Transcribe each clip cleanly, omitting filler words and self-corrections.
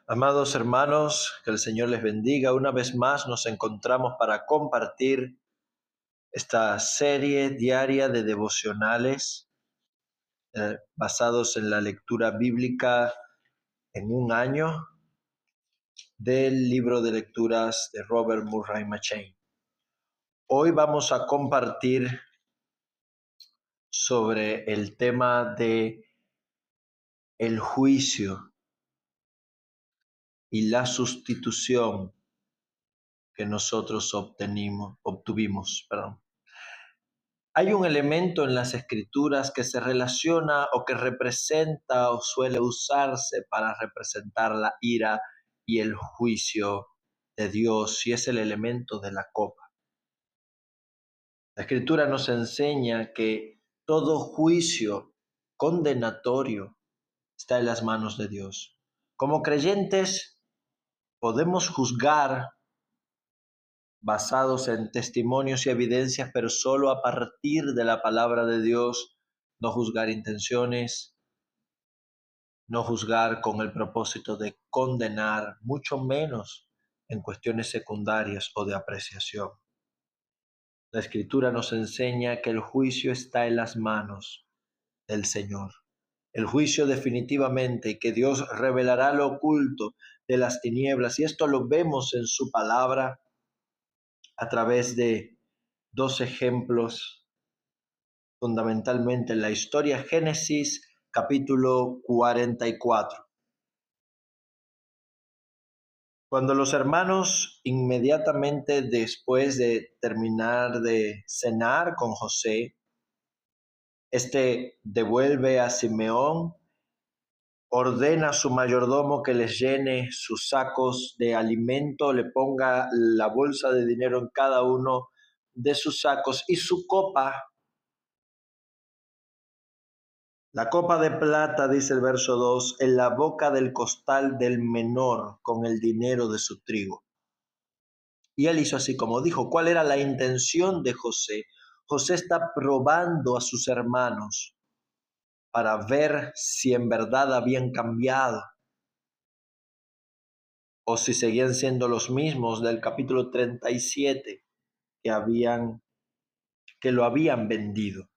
Amados hermanos, que el Señor les bendiga. Una vez más nos encontramos para compartir esta serie diaria de devocionales basados en la lectura bíblica en un año del libro de lecturas de Robert Murray McCheyne. Hoy vamos a compartir sobre el tema de el juicio y la sustitución que nosotros obtuvimos. Hay un elemento en las escrituras que se relaciona o que representa o suele usarse para representar la ira y el juicio de Dios, y es el elemento de la copa. La escritura nos enseña que todo juicio condenatorio está en las manos de Dios. Como creyentes podemos juzgar basados en testimonios y evidencias, pero solo a partir de la palabra de Dios, no juzgar intenciones, no juzgar con el propósito de condenar, mucho menos en cuestiones secundarias o de apreciación. La Escritura nos enseña que el juicio está en las manos del Señor. El juicio definitivamente, que Dios revelará lo oculto de las tinieblas, y esto lo vemos en su palabra a través de dos ejemplos, fundamentalmente en la historia. Génesis capítulo 44. Cuando los hermanos, inmediatamente después de terminar de cenar con José, devuelve a Simeón, ordena a su mayordomo que les llene sus sacos de alimento, le ponga la bolsa de dinero en cada uno de sus sacos y su copa. La copa de plata, dice el verso 2, en la boca del costal del menor con el dinero de su trigo. Y él hizo así como dijo. ¿Cuál era la intención de José? José está probando a sus hermanos para ver si en verdad habían cambiado o si seguían siendo los mismos del capítulo 37 que lo habían vendido.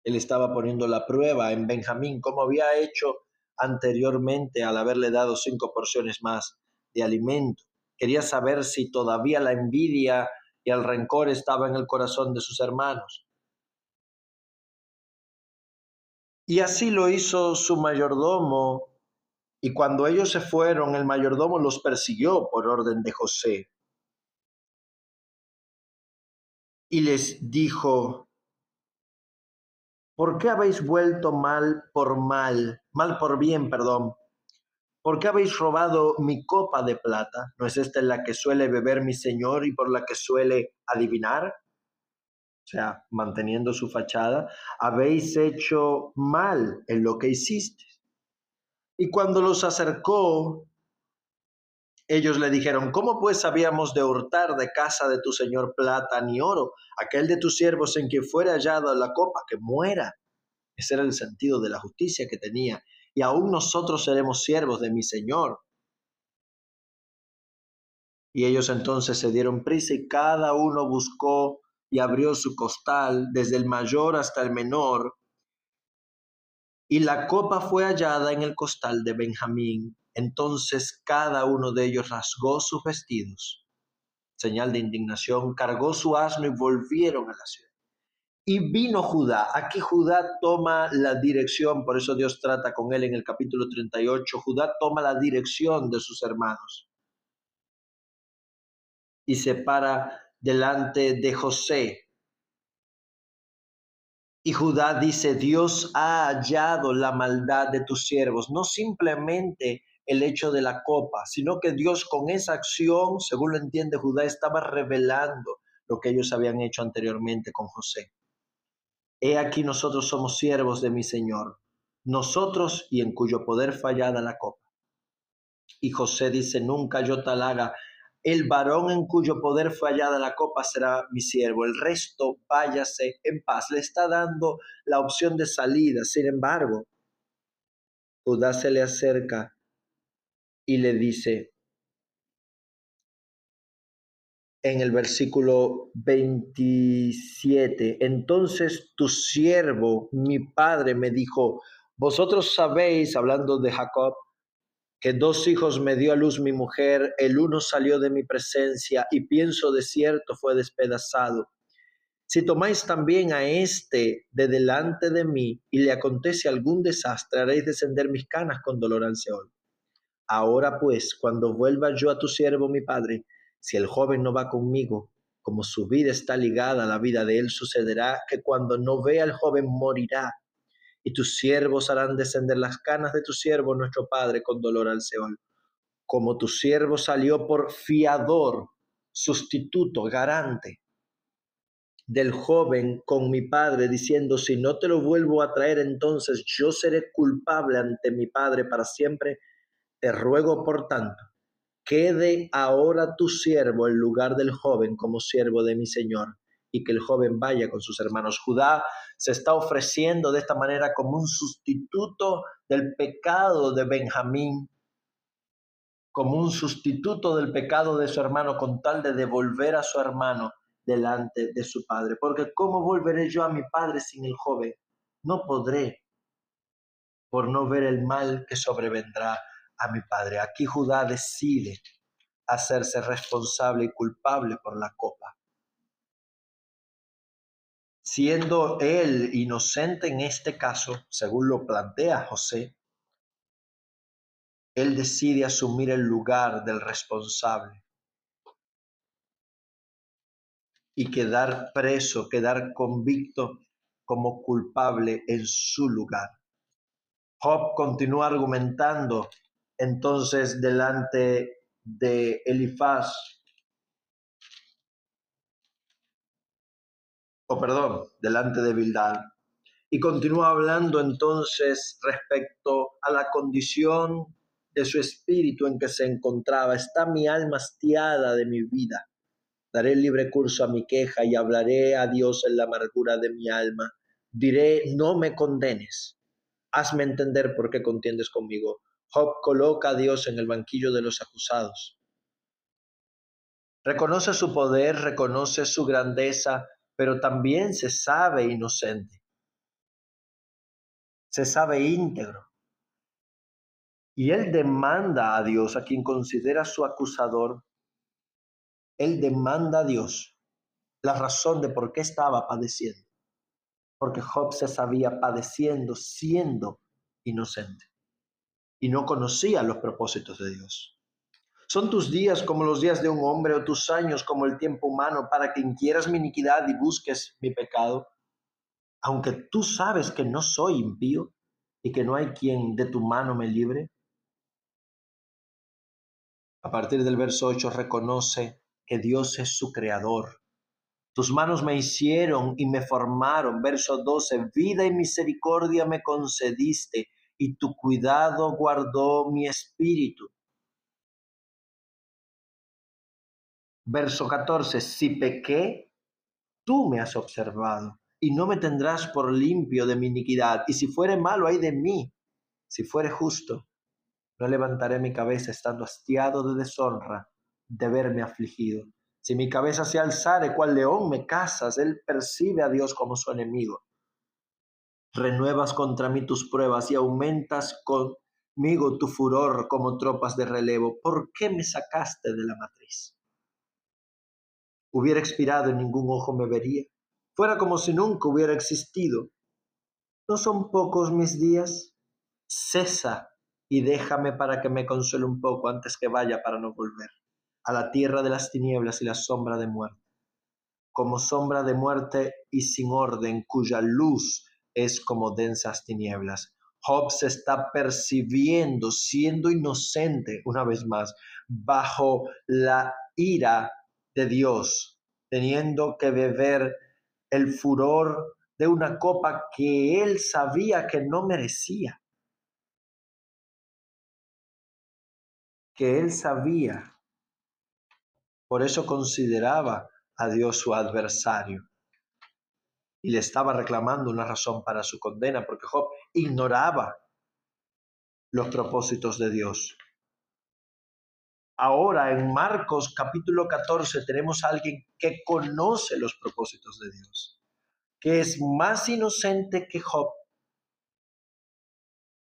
Él estaba poniendo la prueba en Benjamín, como había hecho anteriormente al haberle dado 5 porciones más de alimento. Quería saber si todavía la envidia y el rencor estaba en el corazón de sus hermanos. Y así lo hizo su mayordomo, y cuando ellos se fueron, el mayordomo los persiguió por orden de José. Y les dijo: ¿por qué habéis vuelto mal por bien, perdón? ¿Por qué habéis robado mi copa de plata? ¿No es esta en la que suele beber mi señor y por la que suele adivinar? O sea, manteniendo su fachada. Habéis hecho mal en lo que hiciste. Y cuando los acercó, ellos le dijeron: ¿cómo pues habíamos de hurtar de casa de tu señor plata ni oro? Aquel de tus siervos en quien fuera hallada la copa, que muera. Ese era el sentido de la justicia que tenía. Y aún nosotros seremos siervos de mi señor. Y ellos entonces se dieron prisa y cada uno buscó y abrió su costal, desde el mayor hasta el menor. Y la copa fue hallada en el costal de Benjamín. Entonces cada uno de ellos rasgó sus vestidos, señal de indignación, cargó su asno y volvieron a la ciudad. Y vino Judá. Aquí Judá toma la dirección, por eso Dios trata con él en el capítulo 38. Judá toma la dirección de sus hermanos y se para delante de José. Y Judá dice: Dios ha hallado la maldad de tus siervos. No simplemente el hecho de la copa, sino que Dios con esa acción, según lo entiende Judá, estaba revelando lo que ellos habían hecho anteriormente con José. He aquí nosotros somos siervos de mi Señor, nosotros y en cuyo poder fue hallada la copa. Y José dice: nunca yo tal haga. El varón en cuyo poder fue hallada la copa será mi siervo, el resto váyase en paz. Le está dando la opción de salida. Sin embargo, Judá se le acerca y le dice en el versículo 27, entonces tu siervo, mi padre, me dijo, vosotros sabéis, hablando de Jacob, que 2 hijos me dio a luz mi mujer, el uno salió de mi presencia y pienso de cierto fue despedazado. Si tomáis también a este de delante de mí y le acontece algún desastre, haréis descender mis canas con dolor al Seol. Ahora pues, cuando vuelva yo a tu siervo mi padre, si el joven no va conmigo, como su vida está ligada a la vida de él, sucederá que cuando no vea al joven morirá, y tus siervos harán descender las canas de tu siervo nuestro padre con dolor al Seol. Como tu siervo salió por fiador, sustituto, garante del joven con mi padre, diciendo, si no te lo vuelvo a traer, entonces yo seré culpable ante mi padre para siempre. Te ruego, por tanto, quede ahora tu siervo en lugar del joven como siervo de mi señor, y que el joven vaya con sus hermanos. Judá se está ofreciendo de esta manera como un sustituto del pecado de Benjamín, como un sustituto del pecado de su hermano, con tal de devolver a su hermano delante de su padre. Porque ¿cómo volveré yo a mi padre sin el joven? No podré, por no ver el mal que sobrevendrá a mi padre. Aquí Judá decide hacerse responsable y culpable por la copa. Siendo él inocente en este caso, según lo plantea José, él decide asumir el lugar del responsable y quedar preso, quedar convicto como culpable en su lugar. Job continúa argumentando entonces delante de Elifaz, delante de Bildad, y continúa hablando entonces respecto a la condición de su espíritu en que se encontraba. Está mi alma hastiada de mi vida. Daré libre curso a mi queja y hablaré a Dios en la amargura de mi alma. Diré, no me condenes. Hazme entender por qué contiendes conmigo. Job coloca a Dios en el banquillo de los acusados. Reconoce su poder, reconoce su grandeza, pero también se sabe inocente, se sabe íntegro. Y él demanda a Dios, a quien considera su acusador, él demanda a Dios la razón de por qué estaba padeciendo. Porque Job se sabía padeciendo siendo inocente y no conocía los propósitos de Dios. ¿Son tus días como los días de un hombre o tus años como el tiempo humano para que inquieras mi iniquidad y busques mi pecado? Aunque tú sabes que no soy impío y que no hay quien de tu mano me libre. A partir del verso 8 reconoce que Dios es su creador. Tus manos me hicieron y me formaron. Verso 12, vida y misericordia me concediste y tu cuidado guardó mi espíritu. Verso 14, si pequé, tú me has observado y no me tendrás por limpio de mi iniquidad. Y si fuere malo, ay de mí. Si fuere justo, no levantaré mi cabeza estando hastiado de deshonra, de verme afligido. Si mi cabeza se alzare, cual león me cazas, él percibe a Dios como su enemigo. Renuevas contra mí tus pruebas y aumentas conmigo tu furor como tropas de relevo. ¿Por qué me sacaste de la matriz? Hubiera expirado y ningún ojo me vería. Fuera como si nunca hubiera existido. ¿No son pocos mis días? Cesa y déjame para que me consuele un poco antes que vaya para no volver a la tierra de las tinieblas y la sombra de muerte, como sombra de muerte y sin orden, cuya luz es como densas tinieblas. Job se está percibiendo, siendo inocente, una vez más, bajo la ira de Dios, teniendo que beber el furor de una copa que él sabía que no merecía, que él sabía. Por eso consideraba a Dios su adversario y le estaba reclamando una razón para su condena, porque Job ignoraba los propósitos de Dios. ahora en Marcos capítulo 14 tenemos a alguien que conoce los propósitos de Dios, que es más inocente que Job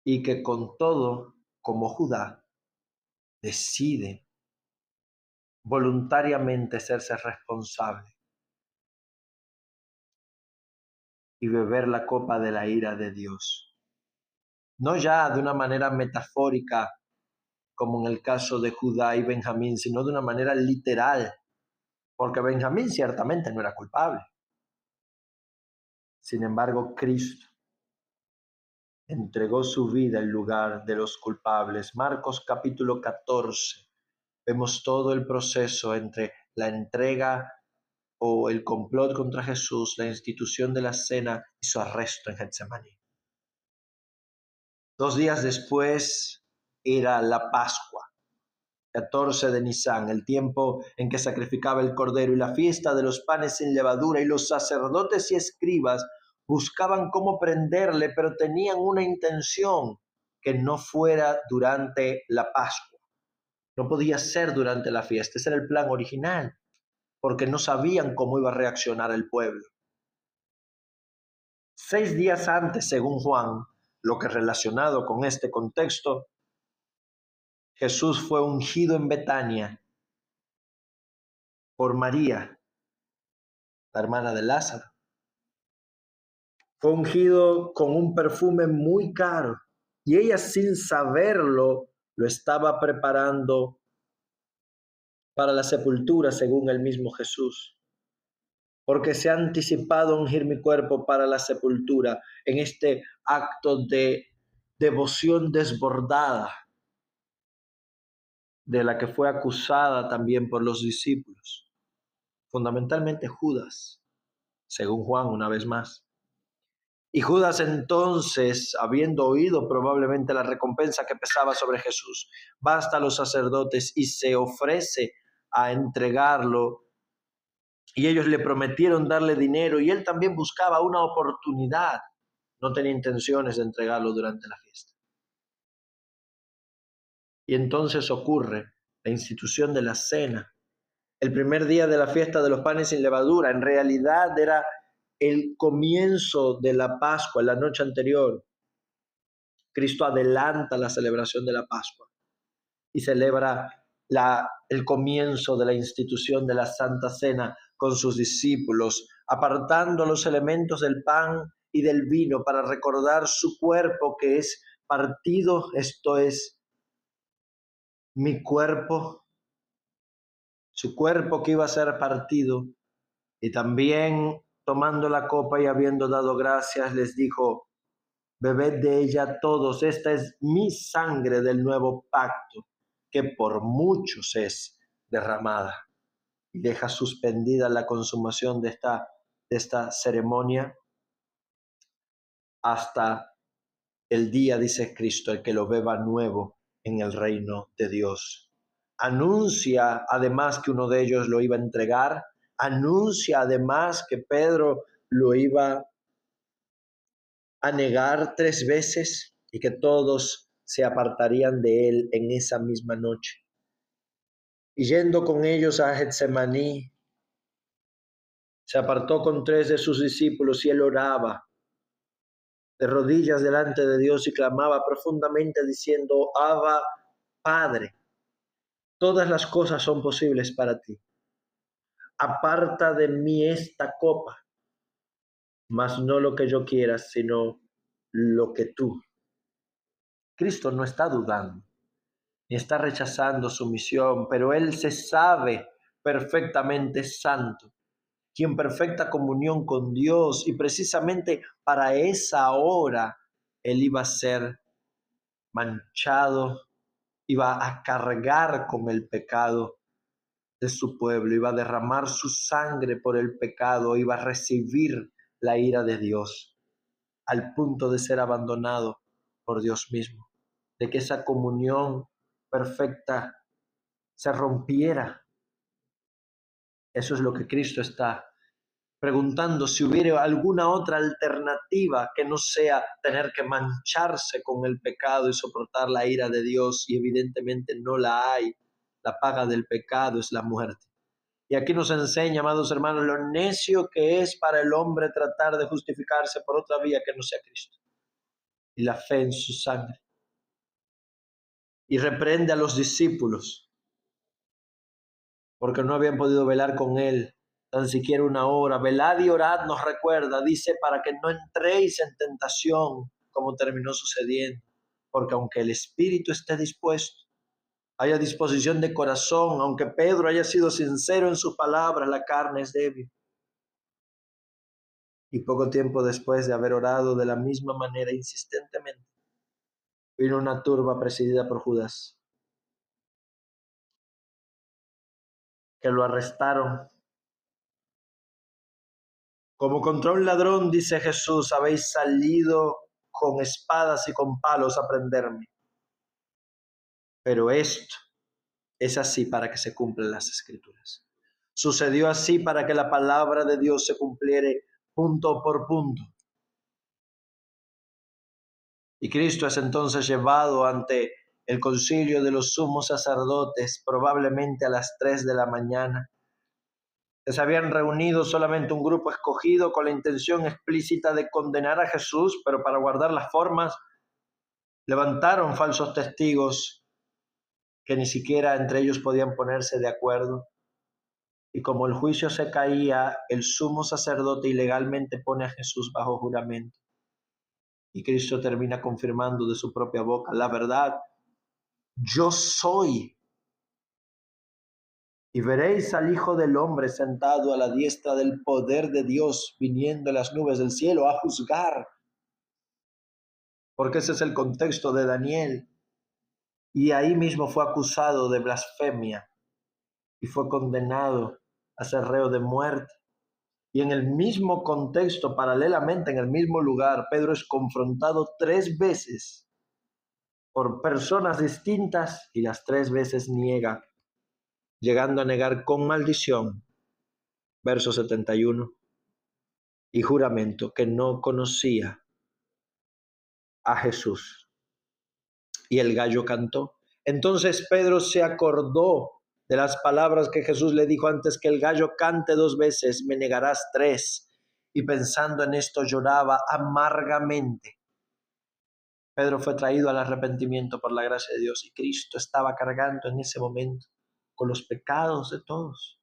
y que con todo, como Judá, decide voluntariamente serse responsable y beber la copa de la ira de Dios. No ya de una manera metafórica, como en el caso de Judá y Benjamín, sino de una manera literal, porque Benjamín ciertamente no era culpable. Sin embargo, Cristo entregó su vida en lugar de los culpables. Marcos capítulo 14. Vemos todo el proceso entre la entrega o el complot contra Jesús, la institución de la cena y su arresto en Getsemaní. 2 días después era la Pascua, 14 de Nisán, el tiempo en que sacrificaba el cordero y la fiesta de los panes sin levadura, y los sacerdotes y escribas buscaban cómo prenderle, pero tenían una intención: que no fuera durante la Pascua. No podía ser durante la fiesta, ese era el plan original, porque no sabían cómo iba a reaccionar el pueblo. 6 días antes, según Juan, lo que relacionado con este contexto, Jesús fue ungido en Betania por María, la hermana de Lázaro. Fue ungido con un perfume muy caro y ella, sin saberlo, lo estaba preparando para la sepultura, según el mismo Jesús. Porque se ha anticipado a ungir mi cuerpo para la sepultura en este acto de devoción desbordada, de la que fue acusada también por los discípulos, fundamentalmente Judas, según Juan una vez más. Y Judas entonces, habiendo oído probablemente la recompensa que pesaba sobre Jesús, va hasta los sacerdotes y se ofrece a entregarlo. Y ellos le prometieron darle dinero y él también buscaba una oportunidad. No tenía intenciones de entregarlo durante la fiesta. Y entonces ocurre la institución de la cena. El primer día de la fiesta de los panes sin levadura, en realidad era el comienzo de la Pascua, la noche anterior. Cristo adelanta la celebración de la Pascua y celebra el comienzo de la institución de la Santa Cena con sus discípulos, apartando los elementos del pan y del vino para recordar su cuerpo que es partido, esto es mi cuerpo, su cuerpo que iba a ser partido. Y también tomando la copa y habiendo dado gracias, les dijo: bebed de ella todos, esta es mi sangre del nuevo pacto, que por muchos es derramada. Y deja suspendida la consumación de esta ceremonia hasta el día, dice Cristo, el que lo beba nuevo en el reino de Dios. Anuncia además que uno de ellos lo iba a entregar, anuncia además que Pedro lo iba a negar 3 veces y que todos se apartarían de él en esa misma noche. Y yendo con ellos a Getsemaní, se apartó con 3 de sus discípulos y él oraba de rodillas delante de Dios y clamaba profundamente diciendo: Abba, Padre, todas las cosas son posibles para ti. Aparta de mí esta copa, mas no lo que yo quiera, sino lo que tú. Cristo no está dudando, ni está rechazando su misión, pero él se sabe perfectamente santo y en perfecta comunión con Dios, y precisamente para esa hora él iba a ser manchado, iba a cargar con el pecado de su pueblo, iba a derramar su sangre por el pecado, iba a recibir la ira de Dios, al punto de ser abandonado por Dios mismo, de que esa comunión perfecta se rompiera. Eso es lo que Cristo está preguntando, si hubiera alguna otra alternativa que no sea tener que mancharse con el pecado y soportar la ira de Dios, y evidentemente no la hay. La paga del pecado es la muerte. Y aquí nos enseña, amados hermanos, lo necio que es para el hombre tratar de justificarse por otra vía que no sea Cristo y la fe en su sangre. Y reprende a los discípulos porque no habían podido velar con él tan siquiera una hora. Velad y orad, nos recuerda, dice, para que no entréis en tentación, como terminó sucediendo. Porque aunque el espíritu esté dispuesto, haya disposición de corazón, aunque Pedro haya sido sincero en sus palabras, la carne es débil. Y poco tiempo después de haber orado de la misma manera insistentemente, vino una turba presidida por Judas, que lo arrestaron. Como contra un ladrón, dice Jesús, habéis salido con espadas y con palos a prenderme. Pero esto es así para que se cumplan las Escrituras. Sucedió así para que la palabra de Dios se cumpliera punto por punto. Y Cristo es entonces llevado ante el concilio de los sumos sacerdotes, probablemente a las 3 de la mañana. Se habían reunido solamente un grupo escogido con la intención explícita de condenar a Jesús, pero para guardar las formas, levantaron falsos testigos que ni siquiera entre ellos podían ponerse de acuerdo. Y como el juicio se caía, el sumo sacerdote ilegalmente pone a Jesús bajo juramento. Y Cristo termina confirmando de su propia boca, la verdad, yo soy. Y veréis al Hijo del Hombre sentado a la diestra del poder de Dios, viniendo en las nubes del cielo a juzgar. Porque ese es el contexto de Daniel. Y ahí mismo fue acusado de blasfemia y fue condenado a ser reo de muerte. Y en el mismo contexto, paralelamente, en el mismo lugar, Pedro es confrontado 3 veces por personas distintas y las 3 veces niega, llegando a negar con maldición, verso 71, y juramento que no conocía a Jesús. Y el gallo cantó. Entonces Pedro se acordó de las palabras que Jesús le dijo antes: que el gallo cante 2 veces, me negarás 3. Y pensando en esto lloraba amargamente. Pedro fue traído al arrepentimiento por la gracia de Dios y Cristo estaba cargando en ese momento con los pecados de todos.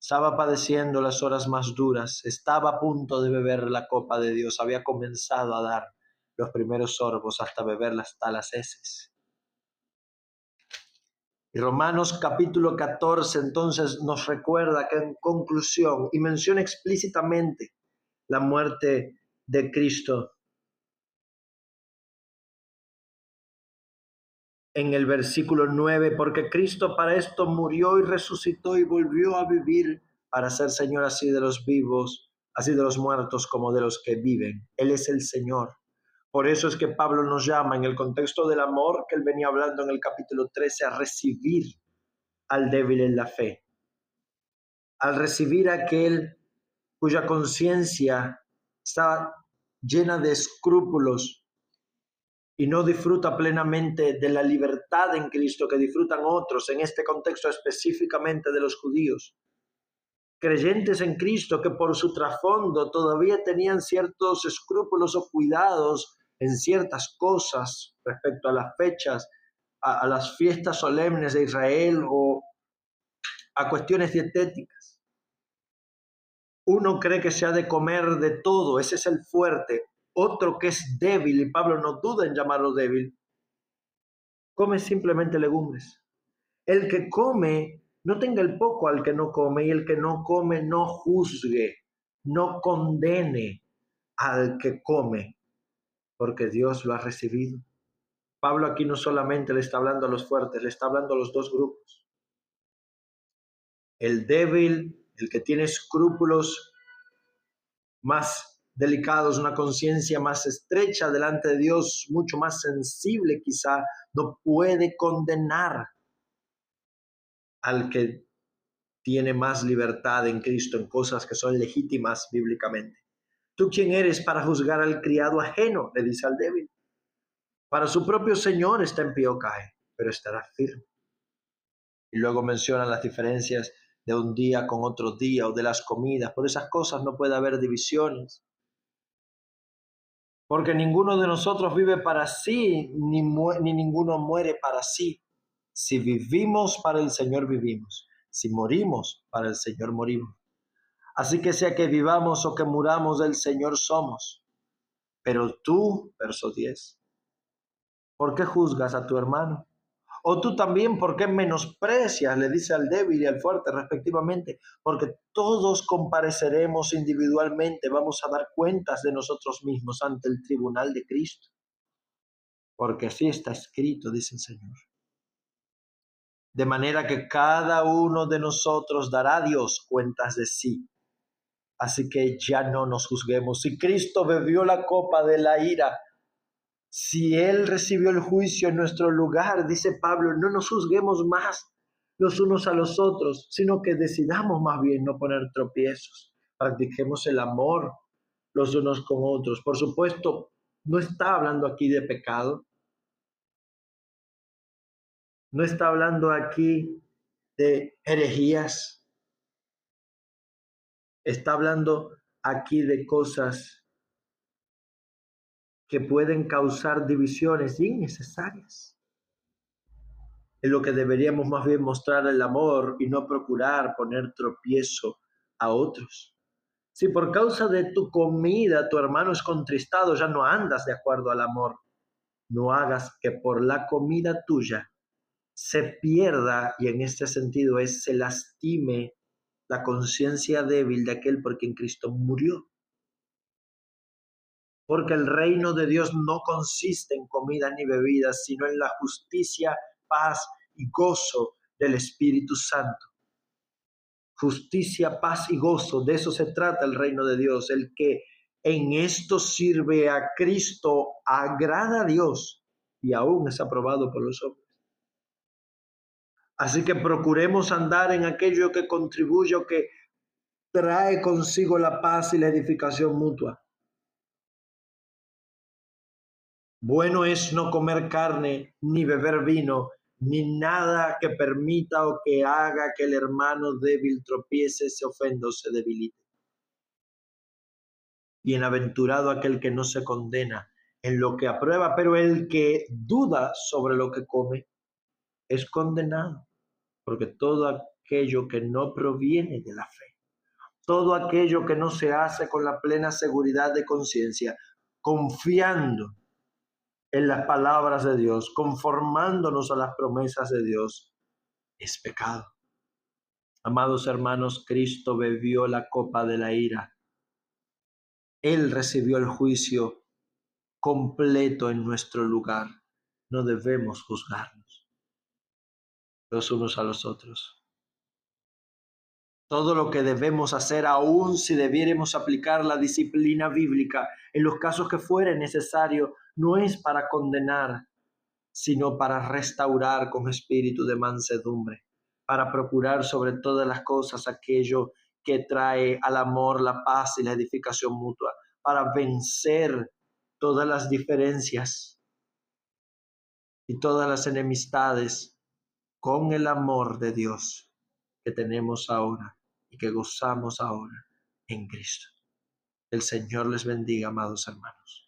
Estaba padeciendo las horas más duras, estaba a punto de beber la copa de Dios, había comenzado a dar los primeros sorbos hasta beber hasta las heces. Y Romanos capítulo 14 entonces nos recuerda que en conclusión y menciona explícitamente la muerte de Cristo. En el versículo 9, porque Cristo para esto murió y resucitó y volvió a vivir para ser Señor así de los vivos, así de los muertos como de los que viven. Él es el Señor. Por eso es que Pablo nos llama en el contexto del amor que él venía hablando en el capítulo 13 a recibir al débil en la fe, al recibir a aquel cuya conciencia está llena de escrúpulos y no disfruta plenamente de la libertad en Cristo que disfrutan otros, en este contexto específicamente de los judíos. Creyentes en Cristo que por su trasfondo todavía tenían ciertos escrúpulos o cuidados en ciertas cosas respecto a las fechas, a las fiestas solemnes de Israel o a cuestiones dietéticas. Uno cree que se ha de comer de todo, ese es el fuerte. Otro que es débil, y Pablo no duda en llamarlo débil, come simplemente legumbres. El que come, no tenga el poco al que no come, y el que no come, no juzgue, no condene al que come, porque Dios lo ha recibido. Pablo aquí no solamente le está hablando a los fuertes, le está hablando a los 2 grupos. El débil, el que tiene escrúpulos más delicados, una conciencia más estrecha delante de Dios, mucho más sensible quizá, no puede condenar al que tiene más libertad en Cristo en cosas que son legítimas bíblicamente. ¿Tú quién eres para juzgar al criado ajeno?, le dice al débil. Para su propio Señor está en pie o cae, pero estará firme. Y luego menciona las diferencias de un día con otro día o de las comidas. Por esas cosas no puede haber divisiones. Porque ninguno de nosotros vive para sí, ni ninguno muere para sí. Si vivimos, para el Señor vivimos. Si morimos, para el Señor morimos. Así que sea que vivamos o que muramos, del Señor somos. Pero tú, verso 10, ¿por qué juzgas a tu hermano? O tú también, ¿por qué menosprecias? Le dice al débil y al fuerte respectivamente, porque todos compareceremos individualmente, vamos a dar cuentas de nosotros mismos ante el tribunal de Cristo. Porque así está escrito, dice el Señor. De manera que cada uno de nosotros dará a Dios cuentas de sí. Así que ya no nos juzguemos. Si Cristo bebió la copa de la ira, si Él recibió el juicio en nuestro lugar, dice Pablo, no nos juzguemos más los unos a los otros, sino que decidamos más bien no poner tropiezos. Practiquemos el amor los unos con otros. Por supuesto, no está hablando aquí de pecado. No está hablando aquí de herejías. Está hablando aquí de cosas que pueden causar divisiones innecesarias. En lo que deberíamos más bien mostrar el amor y no procurar poner tropiezo a otros. Si por causa de tu comida tu hermano es contristado, ya no andas de acuerdo al amor. No hagas que por la comida tuya se pierda, y en este sentido se lastime la conciencia débil de aquel por quien Cristo murió. Porque el reino de Dios no consiste en comida ni bebidas, sino en la justicia, paz y gozo del Espíritu Santo. Justicia, paz y gozo, de eso se trata el reino de Dios. El que en esto sirve a Cristo agrada a Dios y aún es aprobado por los hombres. Así que procuremos andar en aquello que contribuye o que trae consigo la paz y la edificación mutua. Bueno es no comer carne, ni beber vino, ni nada que permita o que haga que el hermano débil tropiece, se ofenda o se debilite. Bienaventurado aquel que no se condena en lo que aprueba, pero el que duda sobre lo que come es condenado, porque todo aquello que no proviene de la fe, todo aquello que no se hace con la plena seguridad de conciencia, confiando en las palabras de Dios, conformándonos a las promesas de Dios, es pecado. Amados hermanos, Cristo bebió la copa de la ira. Él recibió el juicio completo en nuestro lugar. No debemos juzgarnos los unos a los otros. Todo lo que debemos hacer, aun si debiéramos aplicar la disciplina bíblica en los casos que fuere necesario, no es para condenar, sino para restaurar con espíritu de mansedumbre, para procurar sobre todas las cosas aquello que trae al amor, la paz y la edificación mutua, para vencer todas las diferencias y todas las enemistades con el amor de Dios que tenemos ahora y que gozamos ahora en Cristo. El Señor les bendiga, amados hermanos.